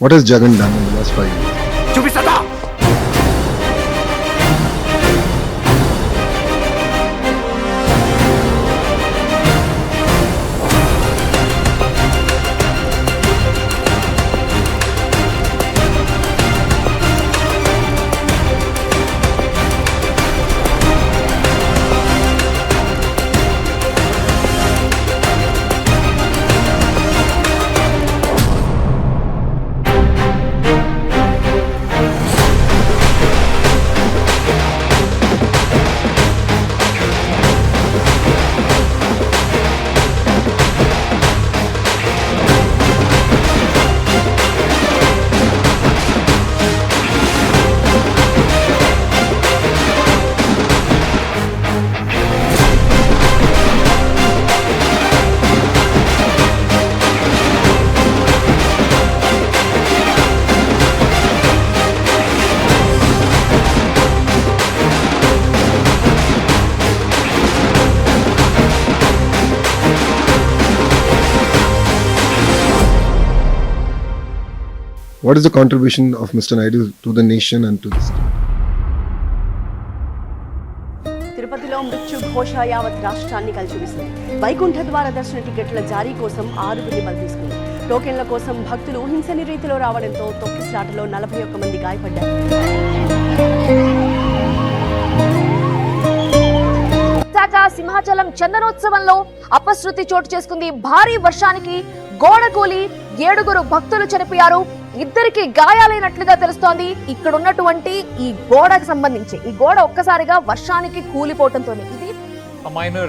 What has Jagan done in the last 5 years? What is the contribution of Mr. Naidu to the nation and to the state? తిరుపతిలో మృత్యు ఘోష యావత్ రాష్ట్రాన్ని కలిచివేసింది. వైకుంఠ ద్వార దర్శన టికెట్ల జారీ కోసం 6 బలి తీసుకుంది. టోకెన్ల కోసం భక్తులు ఊహించని రీతిలో రావడంతో తొక్కిసలాటలో 41 మంది గాయపడ్డారు. సింహాచలం చందనోత్సవంలో అపశృతి చోటు చేసుకుంది. భారీ వర్షానికి గోడ కూలి 7 భక్తులు చనిపోయారు. 2 గాయాలైనట్లుగా తెలుస్తోంది. ఇక్కడ ఉన్నటువంటి ఈ గోడకు సంబంధించి ఈ గోడ ఒక్కసారిగా వర్షానికి కూలిపోవడంతో ఇది A minor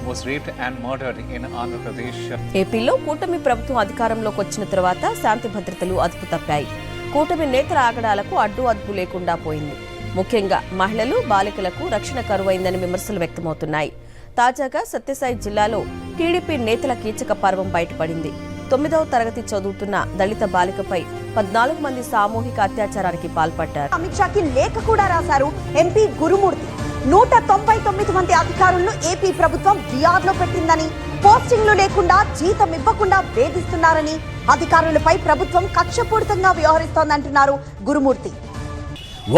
was raped and murdered in Andhra Pradesh. ఏపీలో కూటమి ప్రభుత్వం అధికారంలోకి వచ్చిన తర్వాత శాంతి భద్రతలు అదుపు తప్పాయి. కూటమి నేతల ఆగడాలకు అడ్డు లేకుండా పోయింది. ముఖ్యంగా మహిళలు బాలికలకు రక్షణ కరువైందని విమర్శలు వ్యక్తమవుతున్నాయి. తాజాగా సత్యసాయి జిల్లాలో టీడీపీ నేతల కీచక పర్వం బయటపడింది. 9వ తరగతి చదువుతున్న దళిత బాలికపై 14 మంది సామూహిక అత్యాచారానికి పాల్పడ్డారు. అమిత్ షాకి లేఖ కూడా రాశారు ఎంపీ గురుమూర్తి. 199 మంది అధికారులను ఏపీ ప్రభుత్వం రియాద్లో పెట్టిందని, పోస్టింగ్లు లేకుండా జీతం ఇవ్వకుండా వేధిస్తున్నారని, అధికారులపై ప్రభుత్వం కక్షపూరితంగా వ్యవహరిస్తోందంటున్నారు గురుమూర్తి.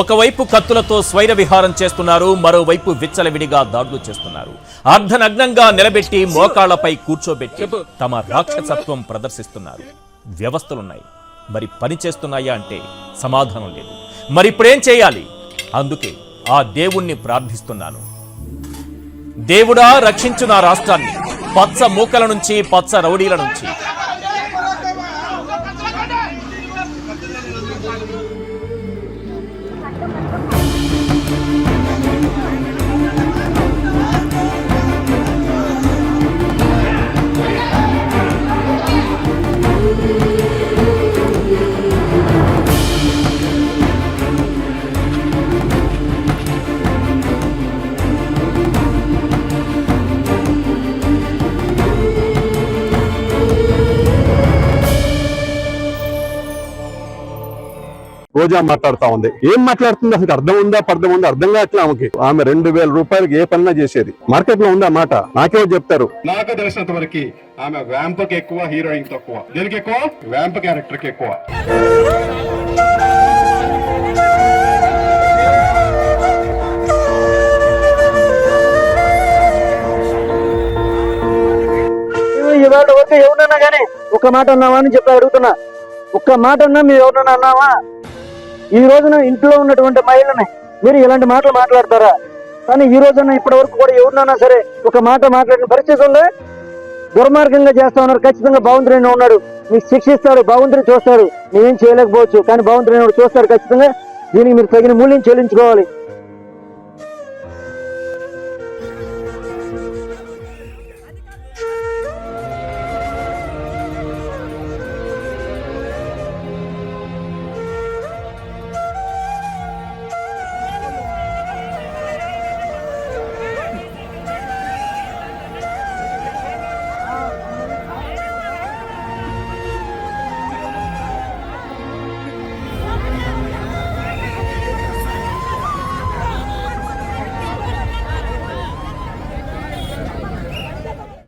ఒకవైపు కత్తులతో స్వైర విహారం చేస్తున్నారు, మరోవైపు విచ్చలవిడిగా దాడులు చేస్తున్నారు. అర్ధనగ్నంగా నిలబెట్టి మోకాళ్లపై కూర్చోబెట్టి తమ రాక్షసత్వం ప్రదర్శిస్తున్నారు. వ్యవస్థలున్నాయి, మరి పని చేస్తున్నాయా అంటే సమాధానం లేదు. మరిప్పుడేం చేయాలి? అందుకే ఆ దేవుణ్ణి ప్రార్థిస్తున్నాను. దేవుడా రక్షించు నా రాష్ట్రాన్ని పచ్చ మూకల నుంచి, పచ్చ రౌడీల నుంచి. రోజా మాట్లాడుతా ఉంది. ఏం మాట్లాడుతుంది? అసలు అర్థం ఉందా, పర్థం ఉందా అర్థం కావట్లే ఆమెకి. ఆమె 2000 రూపాయలకి ఏ పనినా చేసేది. మార్కెట్ లో ఉందా మాట? నాకేమో చెప్తారు. నాకు తెలిసినంత వరకు ఆమె వ్యాంపకి ఎక్కువ, హీరోయిన్ తక్కువ. దీనికి ఎక్కువ, వ్యాంప్ క్యారెక్టర్ కి ఎక్కువ. ఇవాళ వరకు ఎవరన్నా కానీ ఒక్క మాట అన్నావా అని చెప్పి అడుగుతున్నా. ఒక్క మాట అన్నా మీరు ఎవరన్నా అన్నావా? ఈ రోజున ఇంట్లో ఉన్నటువంటి మహిళని మీరు ఇలాంటి మాటలు మాట్లాడతారా? కానీ ఈ రోజున ఇప్పటి వరకు కూడా ఎవరినైనా సరే ఒక మాట మాట్లాడిన పరిస్థితి ఉందా? దుర్మార్గంగా చేస్తా ఉన్నారు. ఖచ్చితంగా భగవంతుడు ఉన్నాడు, మీకు శిక్షిస్తాడు, భగవంతుడు చూస్తాడు. నేనేం చేయలేకపోవచ్చు, కానీ భగవంతుడు చూస్తాడు ఖచ్చితంగా. దీనికి మీరు తగిన మూల్యం చెల్లించుకోవాలి.